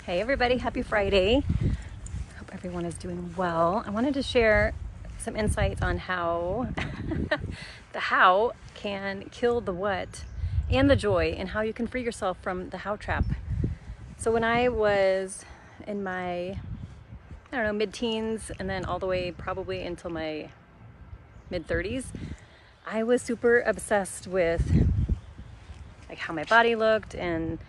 Hey everybody, happy Friday. Hope everyone is doing well. I wanted to share some insights on how the how can kill the what and the joy, and how you can free yourself from the how trap. So when I was in my, mid-teens, and then all the way probably until my mid-30s, I was super obsessed with like how my body looked and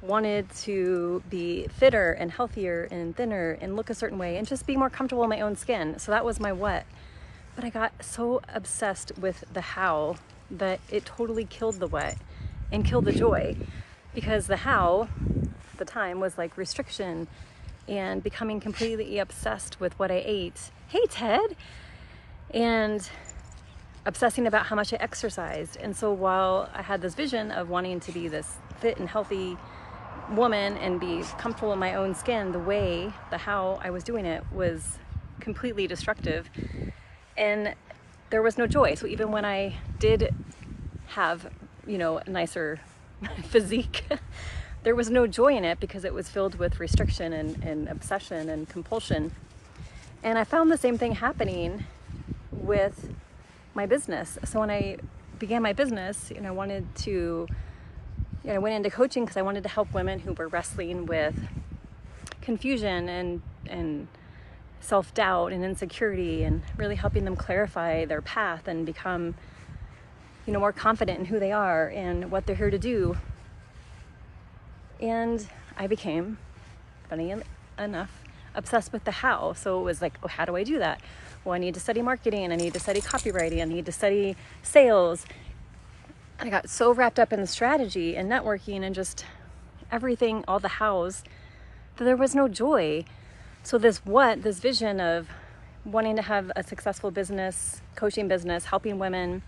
wanted to be fitter and healthier and thinner and look a certain way and just be more comfortable in my own skin. So that was my what. But I got so obsessed with the how that it totally killed the what and killed the joy, because the how at the time was like restriction and becoming completely obsessed with what I ate. Hey Ted! And obsessing about how much I exercised. And so while I had this vision of wanting to be this fit and healthy woman and be comfortable in my own skin, the how I was doing it was completely destructive, and there was no joy. So even when I did have, a nicer physique, there was no joy in it because it was filled with restriction and obsession and compulsion. And I found the same thing happening with my business. So when I began my business, I wanted to I went into coaching because I wanted to help women who were wrestling with confusion and self-doubt and insecurity, and really helping them clarify their path and become, more confident in who they are and what they're here to do. And I became, funny enough, obsessed with the how. So it was like, oh, how do I do that? Well, I need to study marketing, I need to study copywriting, I need to study sales. I got so wrapped up in the strategy and networking and just everything, all the hows, that there was no joy. So this vision of wanting to have a successful business, coaching business, helping women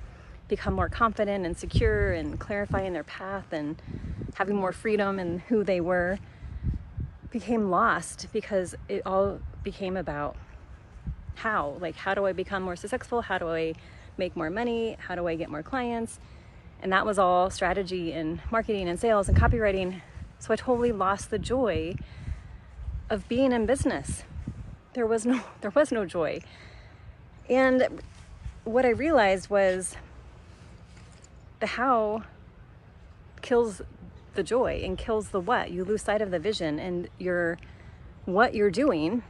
become more confident and secure and clarifying their path and having more freedom in who they were, became lost because it all became about how. Like, how do I become more successful? How do I make more money? How do I get more clients? And that was all strategy and marketing and sales and copywriting. So I totally lost the joy of being in business. There was no joy. And what I realized was the how kills the joy and kills the what. You lose sight of the vision, and what you're doing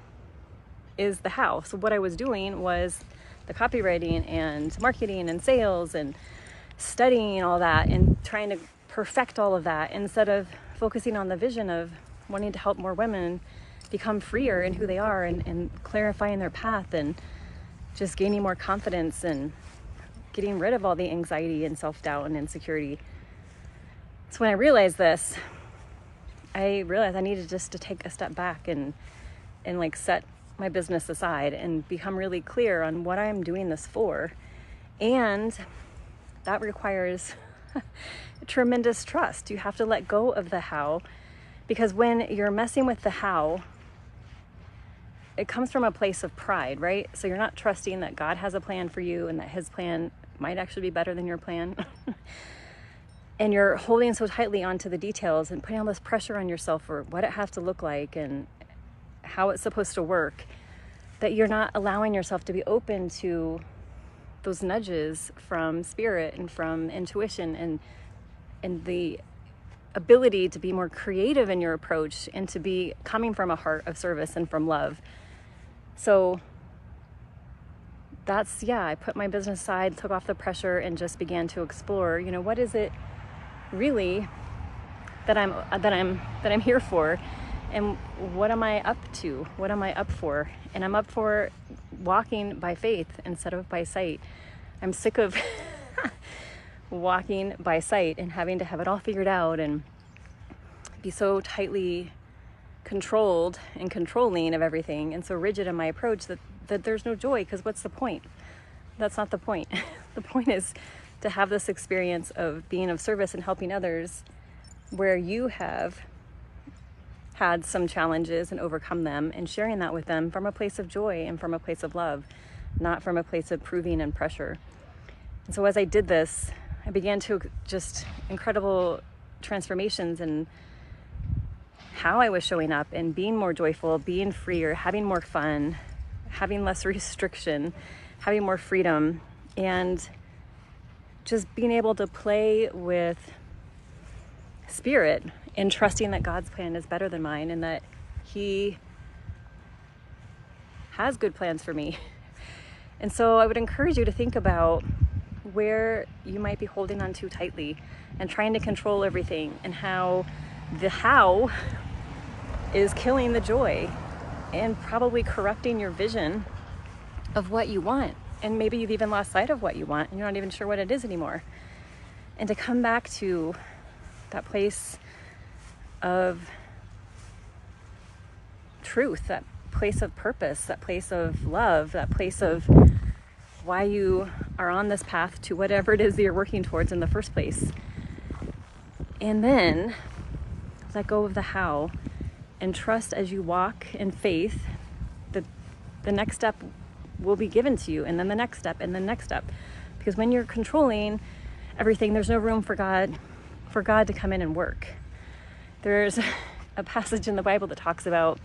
is the how. So what I was doing was the copywriting and marketing and sales and studying all that and trying to perfect all of that, instead of focusing on the vision of wanting to help more women become freer in who they are and clarifying their path and just gaining more confidence and getting rid of all the anxiety and self-doubt and insecurity. So when I realized this, I realized I needed just to take a step back and like set my business aside and become really clear on what I'm doing this for. And that requires tremendous trust. You have to let go of the how, because when you're messing with the how, it comes from a place of pride, right? So you're not trusting that God has a plan for you and that his plan might actually be better than your plan. And you're holding so tightly onto the details and putting all this pressure on yourself for what it has to look like and how it's supposed to work, that you're not allowing yourself to be open to those nudges from spirit and from intuition and the ability to be more creative in your approach and to be coming from a heart of service and from love. So I put my business aside, took off the pressure, and just began to explore, what is it really that I'm here for, and what am I up to? What am I up for? And I'm up for walking by faith instead of by sight. I'm sick of walking by sight and having to have it all figured out and be so tightly controlled and controlling of everything, and so rigid in my approach that there's no joy, because what's the point? That's not the point. The point is to have this experience of being of service and helping others, where you have had some challenges and overcome them, and sharing that with them from a place of joy and from a place of love, not from a place of proving and pressure. And so as I did this, I began to just incredible transformations and how I was showing up and being more joyful, being freer, having more fun, having less restriction, having more freedom, and just being able to play with spirit and trusting that God's plan is better than mine and that He has good plans for me. And so I would encourage you to think about where you might be holding on too tightly and trying to control everything, and how the how is killing the joy and probably corrupting your vision of what you want. And maybe you've even lost sight of what you want and you're not even sure what it is anymore. And to come back to that place of truth, that place of purpose, that place of love, that place of why you are on this path to whatever it is that you're working towards in the first place. And then let go of the how and trust as you walk in faith that the next step will be given to you, and then the next step, and the next step. Because when you're controlling everything, there's no room for God to come in and work. There's a passage in the Bible that talks about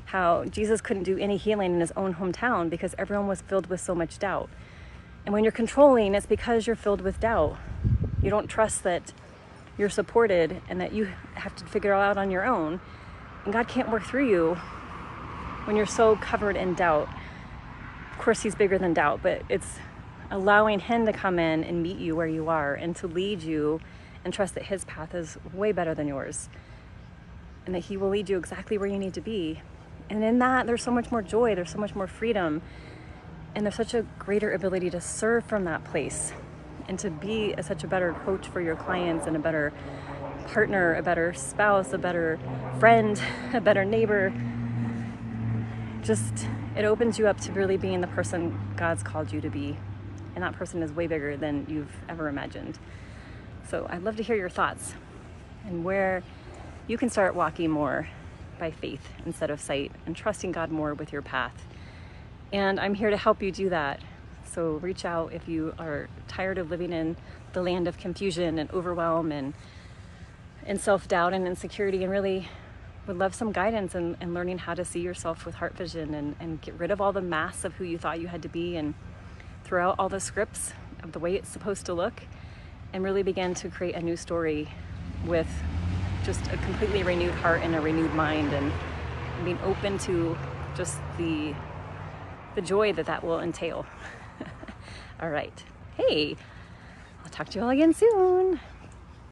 how Jesus couldn't do any healing in his own hometown because everyone was filled with so much doubt. And when you're controlling, it's because you're filled with doubt. You don't trust that you're supported and that you have to figure it out on your own. And God can't work through you when you're so covered in doubt. Of course, He's bigger than doubt, but it's allowing Him to come in and meet you where you are and to lead you, and trust that His path is way better than yours and that He will lead you exactly where you need to be. And in that, there's so much more joy, there's so much more freedom, and there's such a greater ability to serve from that place and to be such a better coach for your clients and a better partner, a better spouse, a better friend, a better neighbor. Just, it opens you up to really being the person God's called you to be. And that person is way bigger than you've ever imagined. So I'd love to hear your thoughts and where you can start walking more by faith instead of sight and trusting God more with your path. And I'm here to help you do that. So reach out if you are tired of living in the land of confusion and overwhelm and self-doubt and insecurity, and really would love some guidance in learning how to see yourself with heart vision and get rid of all the masks of who you thought you had to be, and throw out all the scripts of the way it's supposed to look, and really begin to create a new story with just a completely renewed heart and a renewed mind, and being open to just the joy that will entail. All right. Hey, I'll talk to you all again soon.